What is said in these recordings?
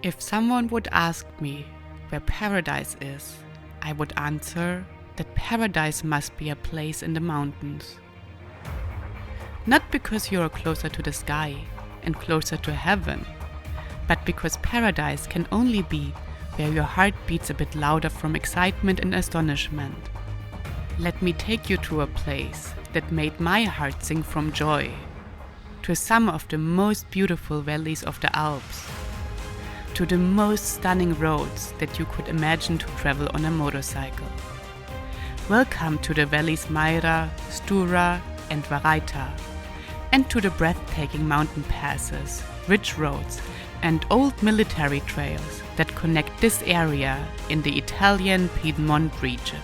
If someone would ask me where paradise is, I would answer that paradise must be a place in the mountains. Not because you are closer to the sky and closer to heaven, but because paradise can only be where your heart beats a bit louder from excitement and astonishment. Let me take you to a place that made my heart sing from joy, to some of the most beautiful valleys of the Alps, to the most stunning roads that you could imagine to travel on a motorcycle. Welcome to the valleys Maira, Stura and Varaita, and to the breathtaking mountain passes, ridge roads and old military trails that connect this area in the Italien Piedmont region.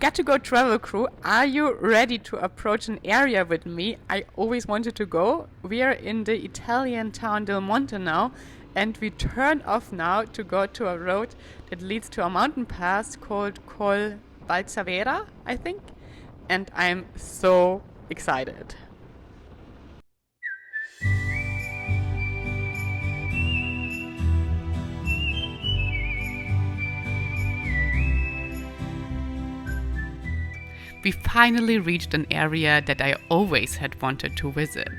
Got to go travel crew, are you ready to approach an area with me I always wanted to go? We are in the Italian town Del Monte now, and we turn off now to go to a road that leads to a mountain pass called Colle Valcavera, I think, and I'm so excited. We finally reached an area that I always had wanted to visit.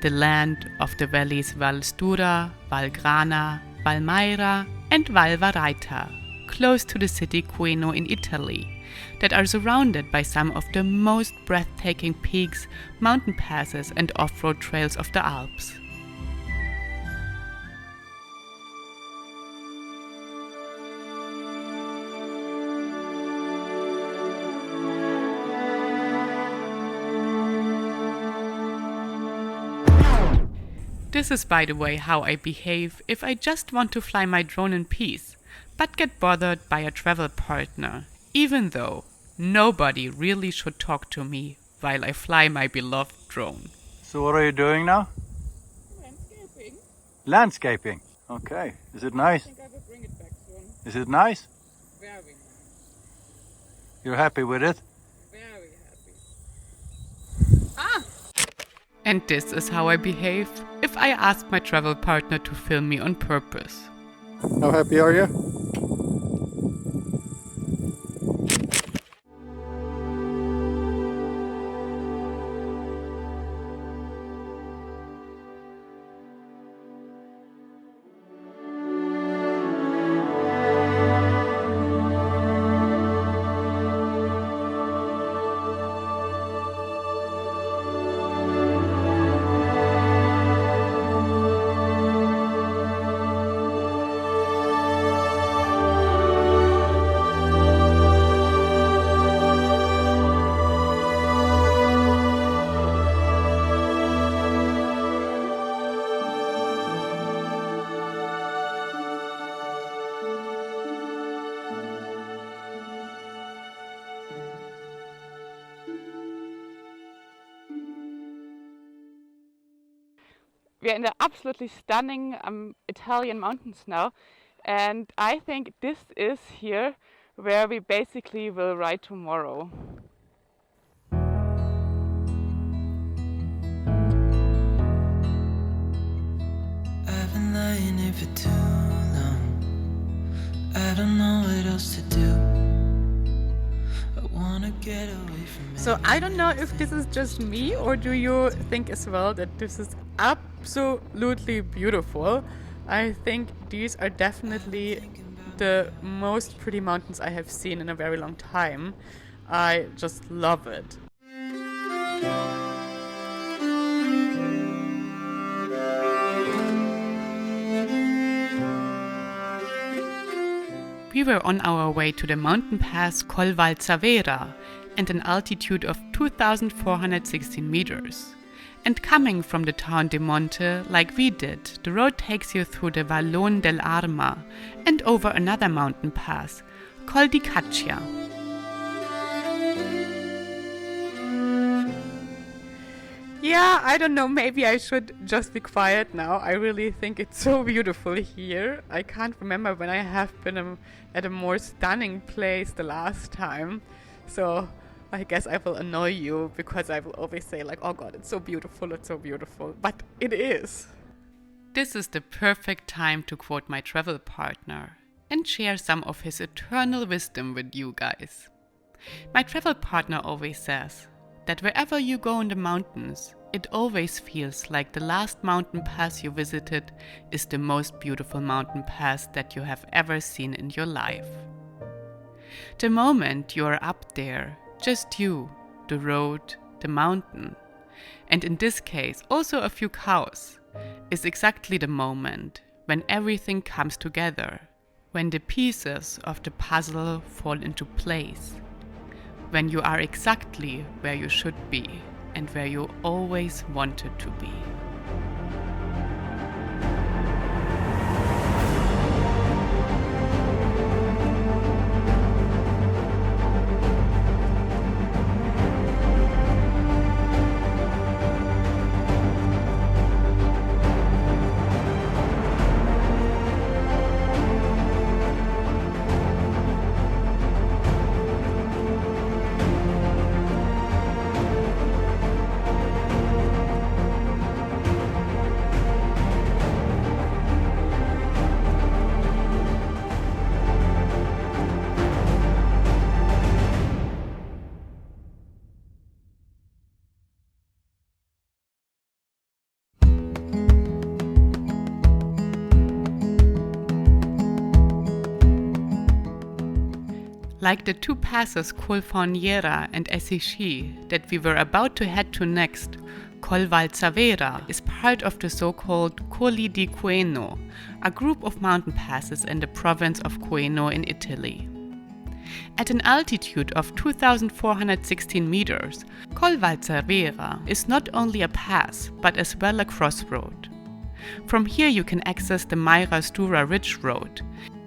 The land of the valleys Val Stura, Val Grana, Val Maira and Val Varaita, close to the city Coeno in Italy, that are surrounded by some of the most breathtaking peaks, mountain passes and off-road trails of the Alps. This is, by the way, how I behave if I just want to fly my drone in peace, but get bothered by a travel partner, even though nobody really should talk to me while I fly my beloved drone. So what are you doing now? Landscaping. Landscaping? Okay. Is it nice? I think I will bring it back soon. Is it nice? Very nice. You're happy with it? Very happy. Ah! And this is how I behave if I ask my travel partner to film me on purpose. How happy are you? We're in the absolutely stunning Italian mountains now, and I think this is here where we basically will ride tomorrow. I've been lying here for too long. I don't know what else to do. I wanna get away from it. So I don't know if this is just me, or do you think as well that this is absolutely beautiful? I think these are definitely the most pretty mountains I have seen in a very long time. I just love it. We were on our way to the mountain pass Colle Valcavera and an altitude of 2,416 meters. And coming from the town de Monte, like we did, the road takes you through the Vallone dell'Arma and over another mountain pass, Colle di Caccia. Yeah, I don't know, maybe I should just be quiet now. I really think it's so beautiful here. I can't remember when I have been at a more stunning place the last time. So I guess I will annoy you because I will always say like, oh god, it's so beautiful, it's so beautiful. But it is. This is the perfect time to quote my travel partner and share some of his eternal wisdom with you guys. My travel partner always says that wherever you go in the mountains, it always feels like the last mountain pass you visited is the most beautiful mountain pass that you have ever seen in your life. The moment you are up there, just you, the road, the mountain, and in this case also a few cows, is exactly the moment when everything comes together, when the pieces of the puzzle fall into place, when you are exactly where you should be and where you always wanted to be. Like the two passes Colle Fauniera and Esischie that we were about to head to next, Colle Valcavera is part of the so-called Colli di Coeno, a group of mountain passes in the province of Coeno in Italy. At an altitude of 2,416 meters, Colle Valcavera is not only a pass, but as well a crossroad. From here you can access the Maira Stura Ridge Road,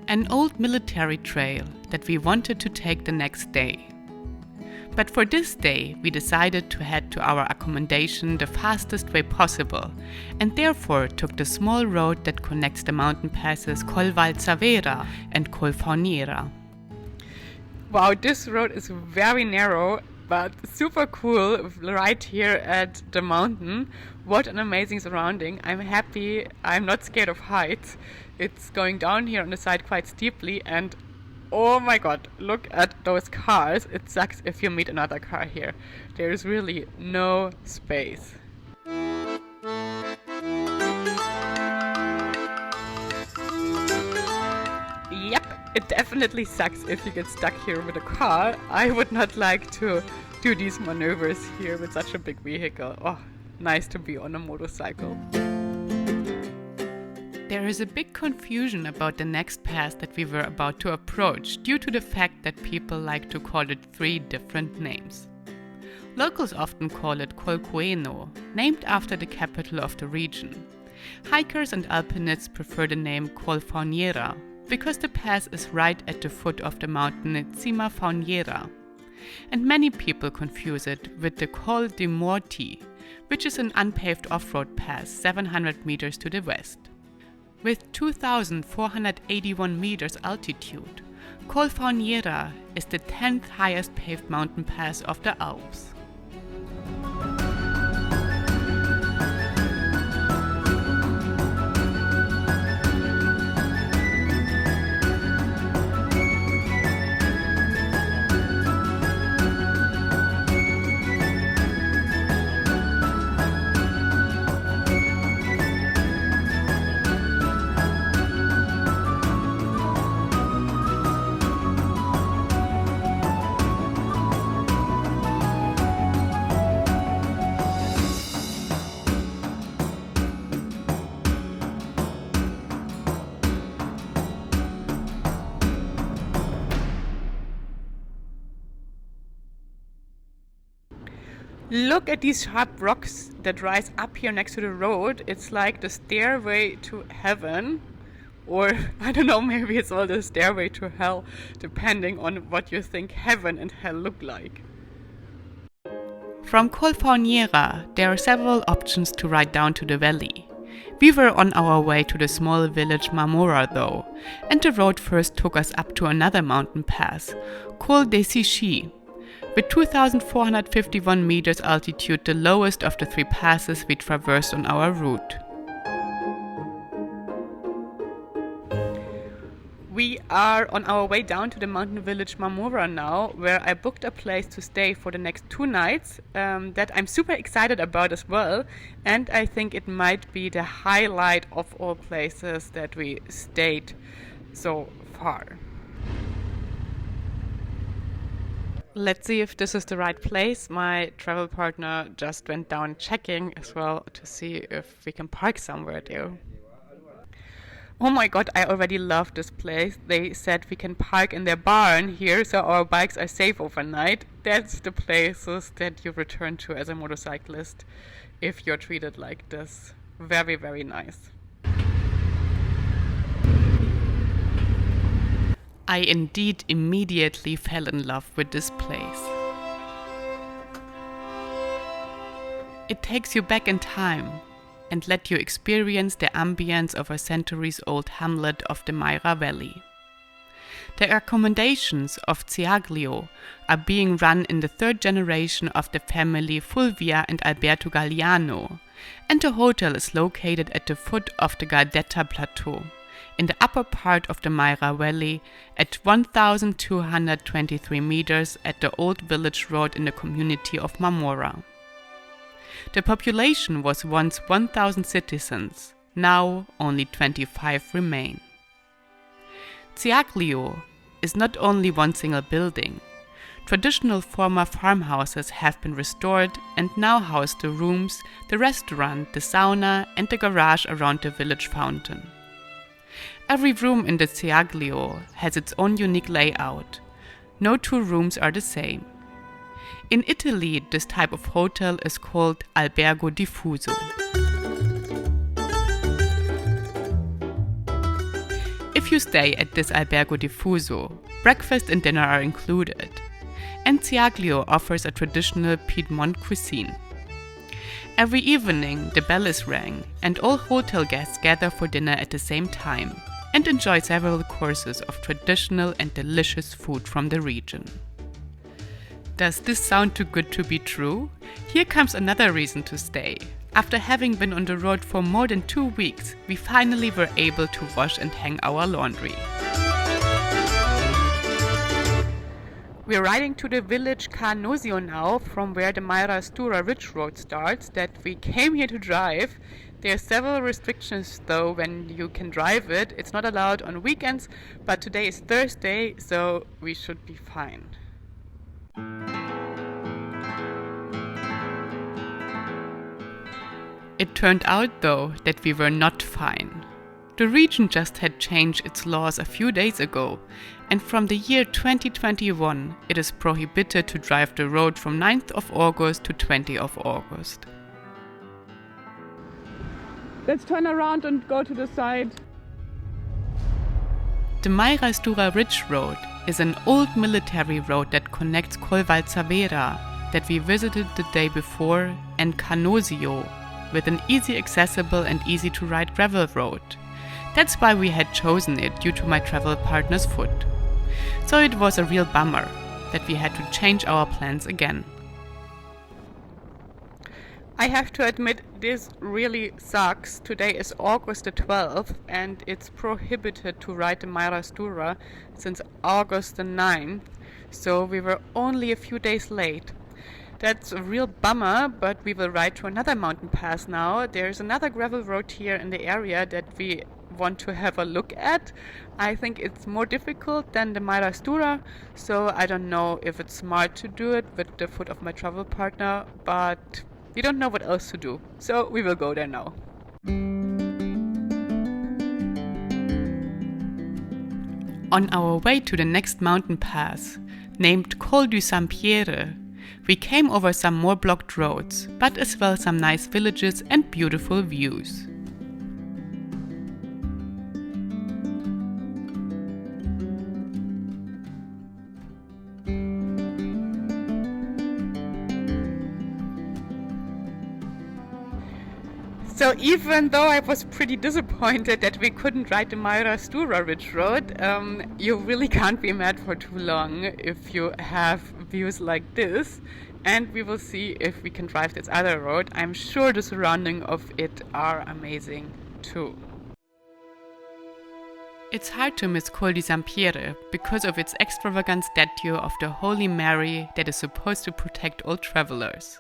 an old military trail that we wanted to take the next day. But for this day, we decided to head to our accommodation the fastest way possible, and therefore took the small road that connects the mountain passes Colle Valcavera and Colle Fauniera. Wow, this road is very narrow, but super cool right here at the mountain. What an amazing surrounding. I'm happy. I'm not scared of heights. It's going down here on the side quite steeply, and oh my god, look at those cars. It sucks if you meet another car here. There's really no space. Yep, it definitely sucks if you get stuck here with a car. I would not like to do these maneuvers here with such a big vehicle. Oh, nice to be on a motorcycle. There is a big confusion about the next pass that we were about to approach due to the fact that people like to call it 3 different names. Locals often call it Colle Coeno, named after the capital of the region. Hikers and alpinists prefer the name Colle Fauniera, because the pass is right at the foot of the mountain at Cima Fauniera. And many people confuse it with the Colle di Morti, which is an unpaved off-road pass 700 meters to the west. With 2,481 meters altitude, Colle Fauniera is the 10th highest paved mountain pass of the Alps. Look at these sharp rocks that rise up here next to the road. It's like the stairway to heaven. Or, I don't know, maybe it's all the stairway to hell, depending on what you think heaven and hell look like. From Colle Fauniera, there are several options to ride down to the valley. We were on our way to the small village Marmora though, and the road first took us up to another mountain pass, Colle Esischie, with 2,451 meters altitude, the lowest of the 3 passes we traversed on our route. We are on our way down to the mountain village Marmora now, where I booked a place to stay for the next 2 nights that I'm super excited about as well, and I think it might be the highlight of all places that we stayed so far. Let's see if this is the right place. My travel partner just went down checking as well to see if we can park somewhere there. Oh my god, I already love this place. They said we can park in their barn here, so our bikes are safe overnight. That's the places that you return to as a motorcyclist if you're treated like this. Very, very nice. I indeed immediately fell in love with this place. It takes you back in time and let you experience the ambience of a centuries-old hamlet of the Maira Valley. The accommodations of Ceaglio are being run in the 3rd generation of the family Fulvia and Alberto Galliano, and the hotel is located at the foot of the Gardetta Plateau, in the upper part of the Maira Valley at 1,223 meters at the old village road in the community of Marmora. The population was once 1,000 citizens, now only 25 remain. Ceaglio is not only one single building. Traditional former farmhouses have been restored and now house the rooms, the restaurant, the sauna and the garage around the village fountain. Every room in the Ceaglio has its own unique layout. No 2 rooms are the same. In Italy, this type of hotel is called albergo diffuso. If you stay at this albergo diffuso, breakfast and dinner are included, and Ceaglio offers a traditional Piedmont cuisine. Every evening, the bell is rang, and all hotel guests gather for dinner at the same time and enjoy several courses of traditional and delicious food from the region. Does this sound too good to be true? Here comes another reason to stay. After having been on the road for more than 2 weeks, we finally were able to wash and hang our laundry. We're riding to the village Canosio now, from where the Maira Stura Ridge Road starts, that we came here to drive. There are several restrictions though when you can drive it. It's not allowed on weekends, but today is Thursday, so we should be fine. It turned out though that we were not fine. The region just had changed its laws a few days ago, and from the year 2021 it is prohibited to drive the road from 9th of August to 20th of August. Let's turn around and go to the side. The Maira Stura Ridge Road is an old military road that connects Colle Valcavera that we visited the day before and Canosio with an easy accessible and easy to ride gravel road. That's why we had chosen it due to my travel partner's foot. So it was a real bummer that we had to change our plans again. I have to admit, this really sucks. Today is August the 12th and it's prohibited to ride the Maira Stura since August the 9th, so we were only a few days late. That's a real bummer, but we will ride to another mountain pass now. There's another gravel road here in the area that we want to have a look at. I think it's more difficult than the Maira Stura, so I don't know if it's smart to do it with the foot of my travel partner, but we don't know what else to do, so we will go there now. On our way to the next mountain pass, named Colle di Sampeyre, We came over some more blocked roads, but as well some nice villages and beautiful views. So even though I was pretty disappointed that we couldn't ride the Maira Stura Ridge Road, you really can't be mad for too long if you have views like this. And we will see if we can drive this other road. I'm sure the surroundings of it are amazing too. It's hard to miss Colle di Sampeyre because of its extravagant statue of the Holy Mary that is supposed to protect all travelers.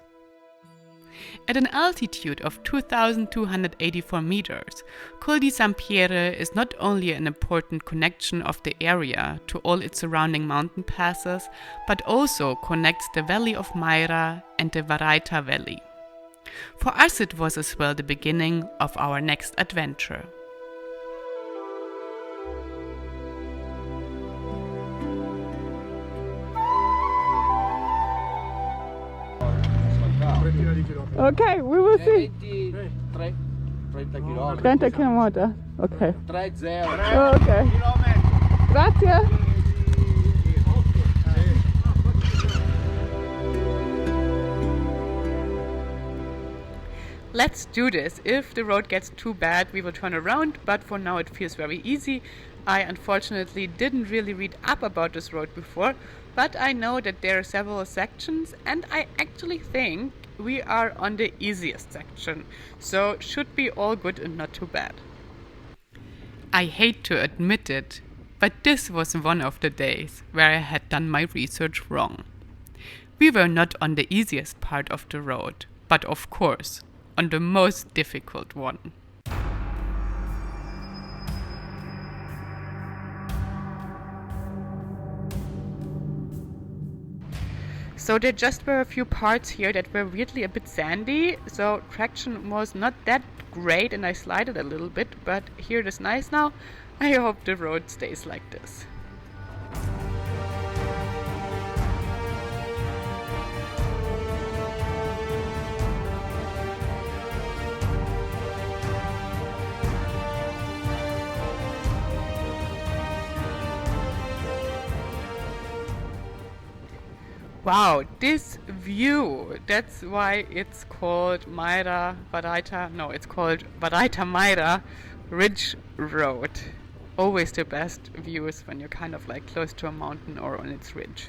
At an altitude of 2,284 meters, Colle di Sampeyre is not only an important connection of the area to all its surrounding mountain passes, but also connects the valley of Maira and the Varaita valley. For us it was as well the beginning of our next adventure. Okay, we will see. 30 km. 30 km. Okay. 30. Okay. Grazie. Let's do this. If the road gets too bad, we will turn around, but for now it feels very easy. I unfortunately didn't really read up about this road before, but I know that there are several sections, and I actually think we are on the easiest section, so should be all good and not too bad. I hate to admit it, but this was one of the days where I had done my research wrong. We were not on the easiest part of the road, but of course, on the most difficult one. So there just were a few parts here that were weirdly a bit sandy, so traction was not that great and I slided a little bit, but here it is nice now. I hope the road stays like this. Wow, this view, that's why it's called Maira Varaita, no, it's called Varaita Maira Ridge Road. Always the best views when you're kind of like close to a mountain or on its ridge.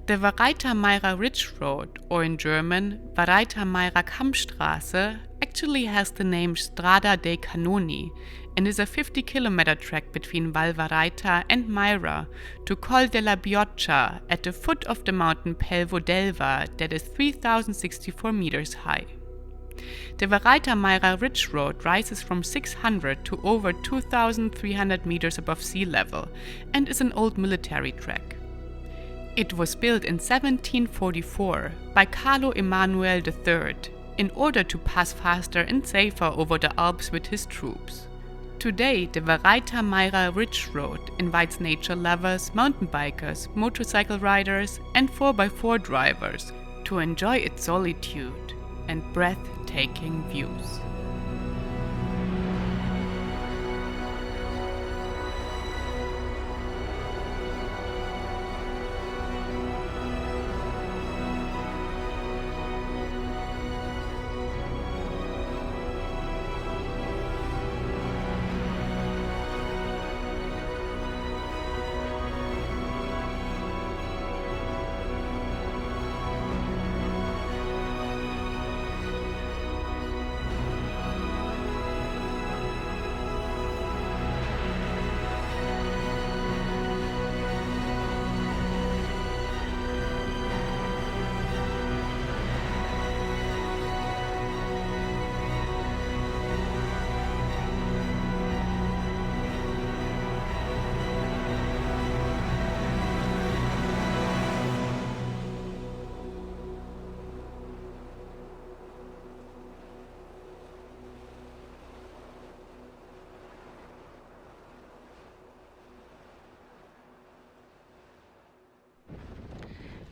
The Varaita Maira Ridge Road, or in German Varaita Maira Kammstraße, actually has the name Strada dei Cannoni and is a 50-kilometer trek between Val Varaita and Maira to Colle della Bioccia at the foot of the mountain Pelvo d'Elva that is 3,064 meters high. The Varaita Maira Ridge Road rises from 600 to over 2,300 meters above sea level and is an old military track. It was built in 1744 by Carlo Emanuele III in order to pass faster and safer over the Alps with his troops. Today, the Varaita Maira Ridge Road invites nature lovers, mountain bikers, motorcycle riders, and 4x4 drivers to enjoy its solitude and breathtaking views.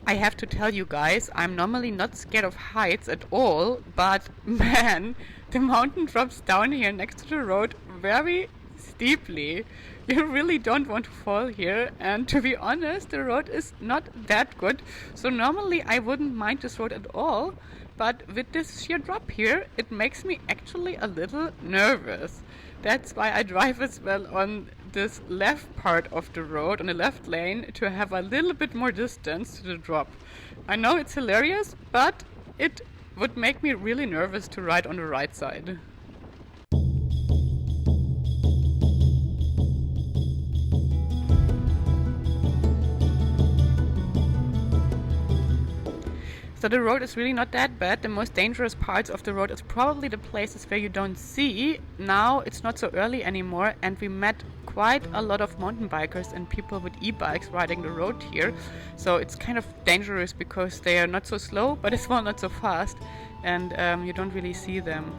I have to tell you guys, I'm normally not scared of heights at all, but man, the mountain drops down here next to the road very steeply. You really don't want to fall here, and to be honest, the road is not that good. So normally I wouldn't mind this road at all, but with this sheer drop here, it makes me actually a little nervous. That's why I drive as well on this left part of the road, on the left lane, to have a little bit more distance to the drop. I know it's hilarious, but it would make me really nervous to ride on the right side. So the road is really not that bad. The most dangerous parts of the road is probably the places where you don't see. Now it's not so early anymore, and we met quite a lot of mountain bikers and people with e-bikes riding the road here. So it's kind of dangerous because they are not so slow, but as well not so fast, and you don't really see them.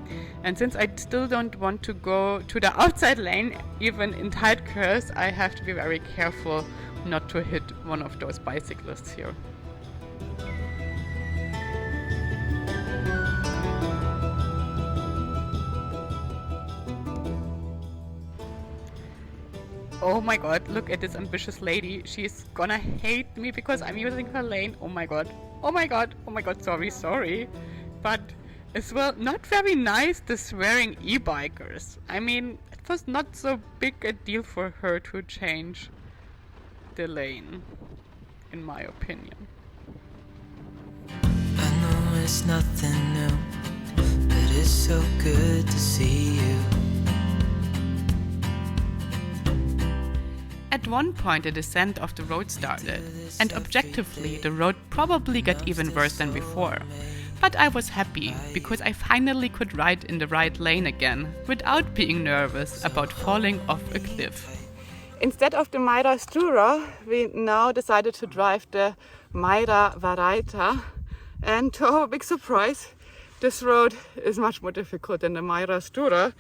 And since I still don't want to go to the outside lane, even in tight curves, I have to be very careful not to hit one of those bicyclists here. Oh my god, look at this ambitious lady. She's gonna hate me because I'm using her lane. Oh my god. Oh my god. Oh my god, sorry. But as well, not very nice, the swearing e-bikers. I mean, it was not so big a deal for her to change the lane, in my opinion. I know it's nothing new, but it's so good to see you. At one point the descent of the road started, and objectively the road probably got even worse than before. But I was happy, because I finally could ride in the right lane again, without being nervous about falling off a cliff. Instead of the Maira Stura, we now decided to drive the Maira Varaita, and to our big surprise, this road is much more difficult than the Maira Stura,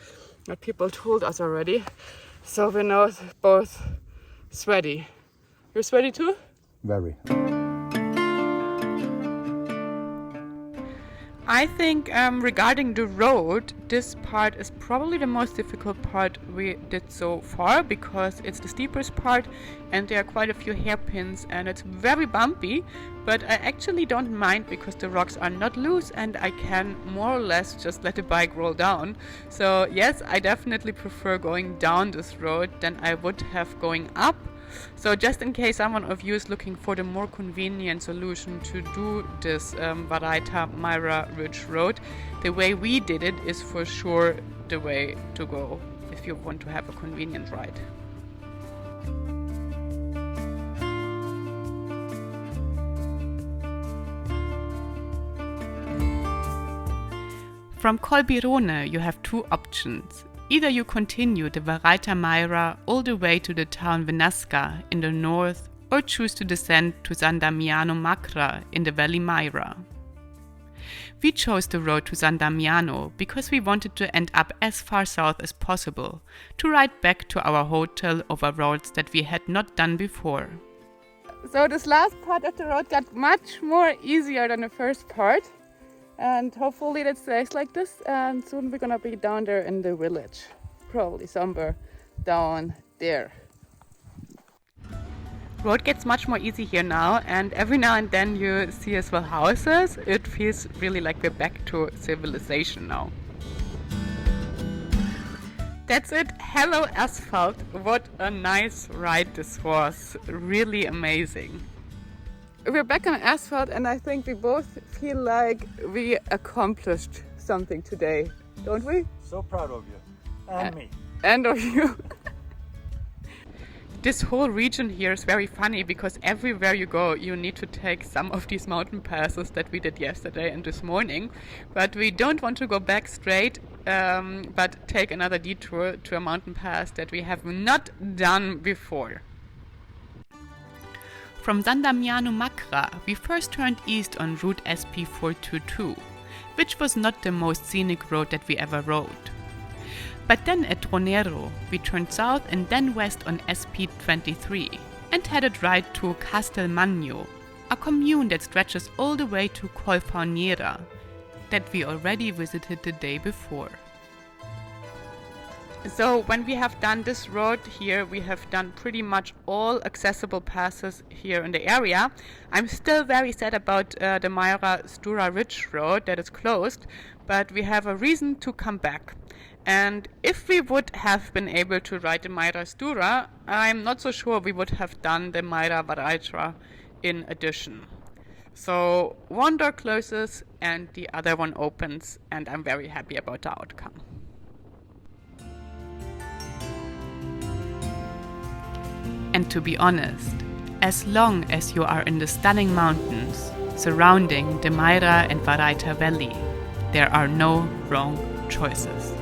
that people told us already. So we're now both sweaty. You're sweaty too? Very. I think regarding the road, this part is probably the most difficult part we did so far, because it's the steepest part and there are quite a few hairpins and it's very bumpy, but I actually don't mind because the rocks are not loose and I can more or less just let the bike roll down. So yes, I definitely prefer going down this road than I would have going up. So just in case someone of you is looking for the more convenient solution to do this Varaita Maira Ridge Road, the way we did it is for sure the way to go if you want to have a convenient ride. From Colbirone you have two options. Either you continue the Varaita Maira all the way to the town Venasca in the north, or choose to descend to San Damiano Macra in the Valley Maira. We chose the road to San Damiano because we wanted to end up as far south as possible, to ride back to our hotel over roads that we had not done before. So this last part of the road got much more easier than the first part. And hopefully it stays like this, and soon we're gonna be down there in the village. Probably somewhere down there. Road gets much more easy here now, and every now and then you see as well houses. It feels really like we're back to civilization now. That's it. Hello asphalt. What a nice ride this was. Really amazing. We're back on asphalt and I think we both feel like we accomplished something today, don't we? So proud of you. And me. And of you. This whole region here is very funny because everywhere you go you need to take some of these mountain passes that we did yesterday and this morning. But we don't want to go back straight, but take another detour to a mountain pass that we have not done before. From San Damiano Macra, we first turned east on Route SP 422, which was not the most scenic road that we ever rode. But then at Tronero, we turned south and then west on SP 23 and headed right to Castelmagno, a commune that stretches all the way to Colle Fauniera, that we already visited the day before. So when we have done this road here, we have done pretty much all accessible passes here in the area. I'm still very sad about the Maira Stura Ridge Road that is closed, but we have a reason to come back. And if we would have been able to ride the Maira Stura, I'm not so sure we would have done the Maira Varaita in addition. So one door closes and the other one opens, and I'm very happy about the outcome. And to be honest, as long as you are in the stunning mountains surrounding the Maira and Varaita Valley, there are no wrong choices.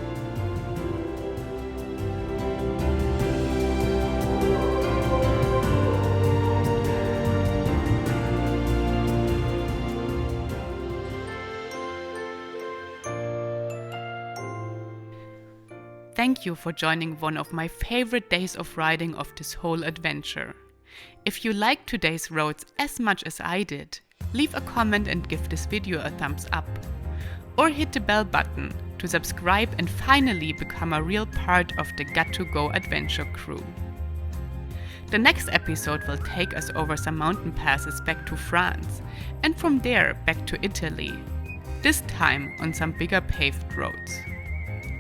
Thank you for joining one of my favorite days of riding of this whole adventure. If you liked today's roads as much as I did, leave a comment and give this video a thumbs up. Or hit the bell button to subscribe and finally become a real part of the Got2Go adventure crew. The next episode will take us over some mountain passes back to France and from there back to Italy, this time on some bigger paved roads.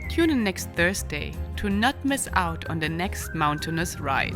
Tune in next Thursday to not miss out on the next mountainous ride.